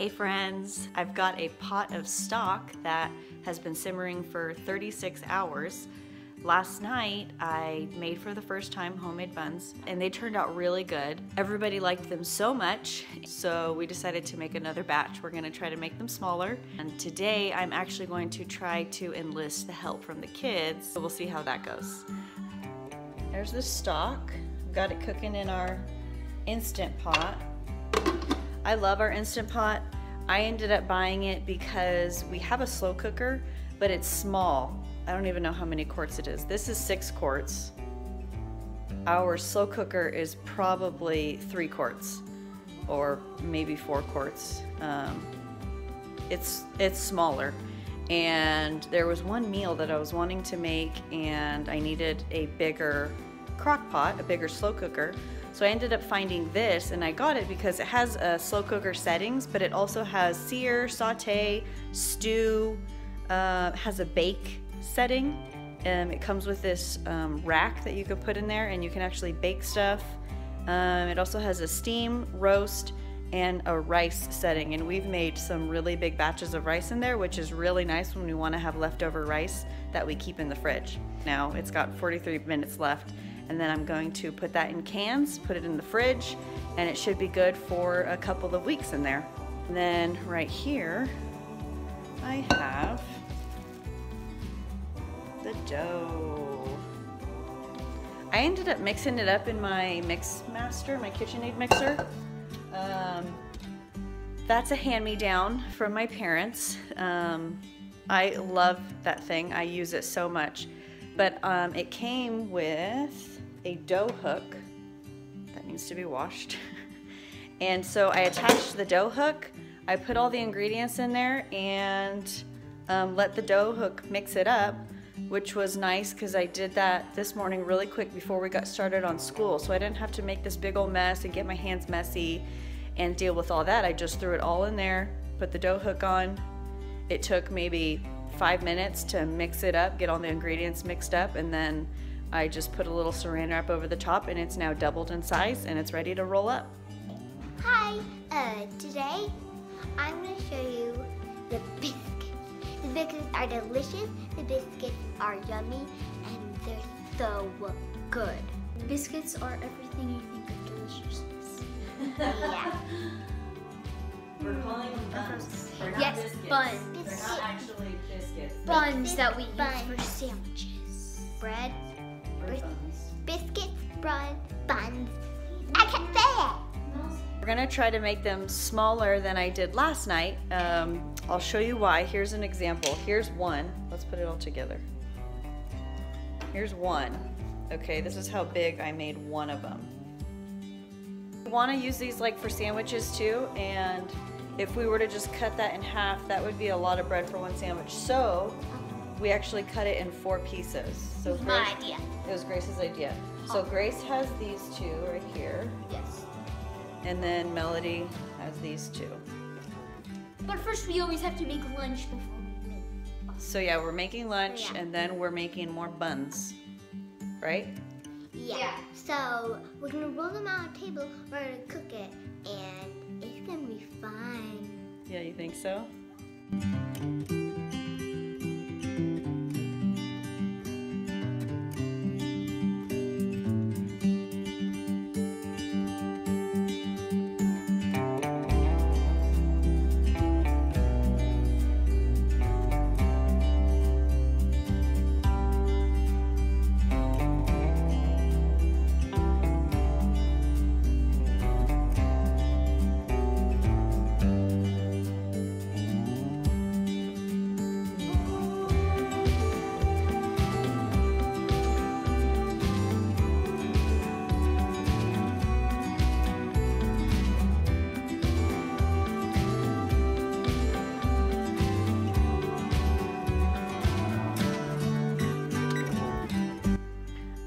Hey friends, I've got a pot of stock that has been simmering for 36 hours. Last night I made for the first time homemade buns and they turned out really good. Everybody liked them so much, so we decided to make another batch. We're gonna try to make them smaller. And today I'm actually going to try to enlist the help from the kids, so we'll see how that goes. There's the stock. We've got it cooking in our Instant Pot. I love our Instant Pot. I ended up buying it because we have a slow cooker, but it's small. I don't even know how many quarts it is. This is 6 quarts. Our slow cooker is probably 3 quarts or maybe 4 quarts. It's smaller. And there was one meal that I was wanting to make and I needed a bigger crock pot, a bigger slow cooker. So I ended up finding this, and I got it because it has slow cooker settings, but it also has sear, saute, stew, has a bake setting. It comes with this rack that you can put in there and you can actually bake stuff. It also has a steam, roast, and a rice setting, and we've made some really big batches of rice in there, which is really nice when we want to have leftover rice that we keep in the fridge. Now it's got 43 minutes left, and then I'm going to put that in cans, put it in the fridge, and it should be good for a couple of weeks in there. And then right here I have the dough. I ended up mixing it up in my Mix Master, my KitchenAid mixer. That's a hand-me-down from my parents. I love that thing. I use it so much. But it came with a dough hook that needs to be washed. And so I attached the dough hook. I put all the ingredients in there and let the dough hook mix it up, which was nice because I did that this morning really quick before we got started on school. So I didn't have to make this big old mess and get my hands messy and deal with all that. I just threw it all in there, put the dough hook on. It took maybe 5 minutes to mix it up, get all the ingredients mixed up, and then I just put a little saran wrap over the top, and it's now doubled in size and it's ready to roll up. Hi, today I'm going to show you the biscuits. The biscuits are delicious, the biscuits are yummy, and they're so good. Biscuits are everything you think of deliciousness. Yeah. We're calling them buns. They're not biscuits. Buns. They're not actually biscuits. Buns that we use for sandwiches. Bread. Biscuits, bread, buns. I can't say it. We're gonna try to make them smaller than I did last night. I'll show you why. Here's an example. Here's one. Let's put it all together. Here's one. Okay, this is how big I made one of them. We want to use these like for sandwiches too, and if we were to just cut that in half, that would be a lot of bread for one sandwich. So we actually cut it in 4 pieces. So it was my idea. It was Grace's idea. So Grace has these 2 right here. Yes. And then Melody has these 2. But first we always have to make lunch before we make buns. So yeah, we're making lunch and then we're making more buns, right? Yeah. So we're gonna roll them out on a table, we're gonna cook it, and it's gonna be fine. Yeah, you think so?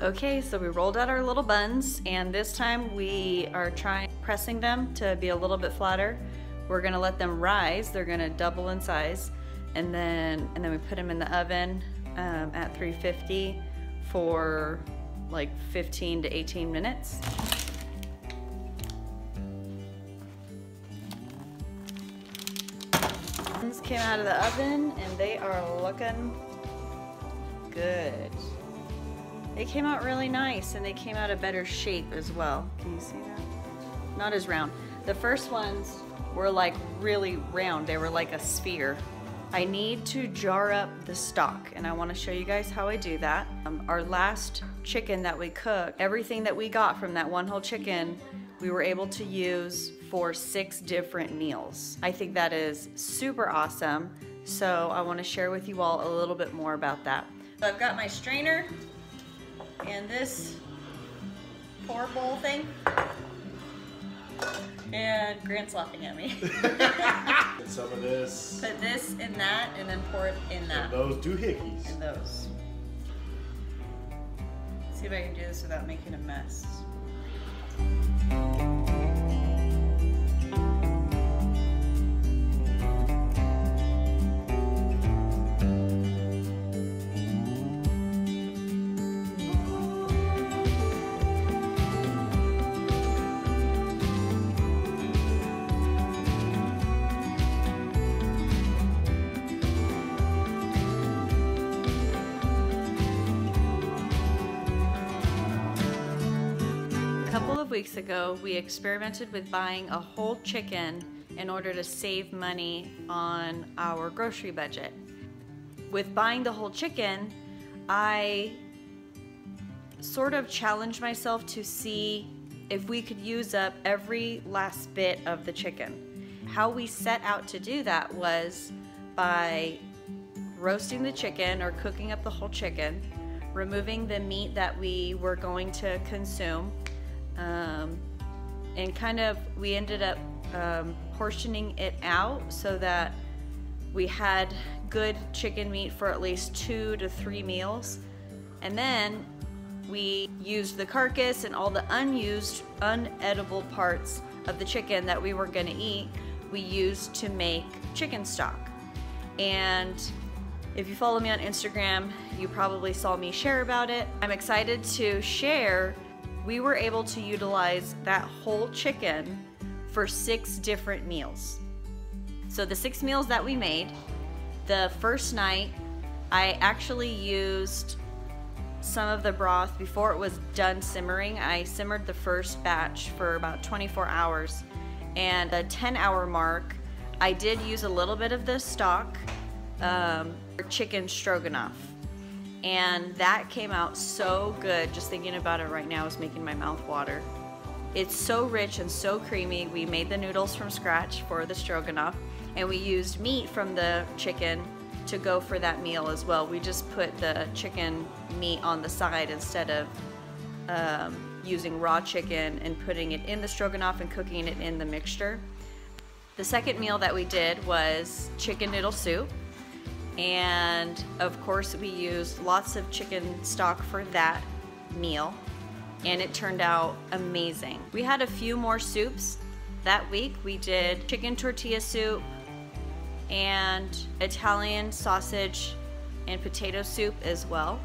Okay, so we rolled out our little buns, and this time we are pressing them to be a little bit flatter. We're gonna let them rise. They're gonna double in size, and then we put them in the oven at 350 for like 15 to 18 minutes. just came out of the oven and they are looking good. They came out really nice and they came out a better shape as well. Can you see that? Not as round. The first ones were like really round. They were like a sphere. I need to jar up the stock and I want to show you guys how I do that. Our last chicken that we cooked, everything that we got from that one whole chicken, we were able to use for 6 different meals. I think that is super awesome. So I want to share with you all a little bit more about that. So I've got my strainer and this pour bowl thing. And Grant's laughing at me. Get some of this. Put this in that and then pour it in that. And those doohickeys. And those. See if I can do this without making a mess. A couple of weeks ago, we experimented with buying a whole chicken in order to save money on our grocery budget. With buying the whole chicken, I sort of challenged myself to see if we could use up every last bit of the chicken. How we set out to do that was by roasting the chicken or cooking up the whole chicken, removing the meat that we were going to consume, and kind of we ended up portioning it out so that we had good chicken meat for at least 2 to 3 meals. And then we used the carcass and all the unused, unedible parts of the chicken that we were going to eat, we used to make chicken stock. And if you follow me on Instagram, you probably saw me share about it. I'm excited to share we were able to utilize that whole chicken for 6 different meals. So the 6 meals that we made, the first night, I actually used some of the broth before it was done simmering. I simmered the first batch for about 24 hours. And the 10-hour mark, I did use a little bit of the stock for chicken stroganoff. And that came out so good. Just thinking about it right now is making my mouth water. It's so rich and so creamy. We made the noodles from scratch for the stroganoff, and we used meat from the chicken to go for that meal as well. We just put the chicken meat on the side instead of using raw chicken and putting it in the stroganoff and cooking it in the mixture. The second meal that we did was chicken noodle soup. And of course we used lots of chicken stock for that meal, and it turned out amazing. We had a few more soups that week. We did chicken tortilla soup and Italian sausage and potato soup as well.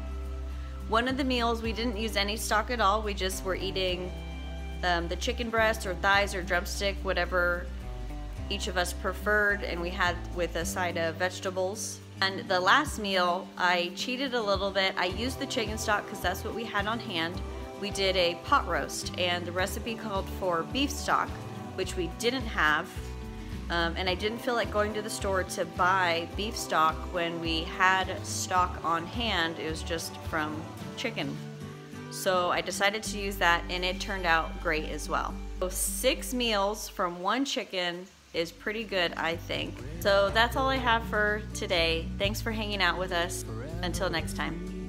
One of the meals we didn't use any stock at all. We just were eating the chicken breast or thighs or drumstick, whatever each of us preferred, and we had with a side of vegetables. And the last meal, I cheated a little bit. I used the chicken stock because that's what we had on hand. We did a pot roast, and the recipe called for beef stock, which we didn't have. And I didn't feel like going to the store to buy beef stock when we had stock on hand. It was just from chicken. So I decided to use that, and it turned out great as well. So 6 meals from 1 chicken is pretty good, I think. So that's all I have for today. Thanks for hanging out with us. Until next time.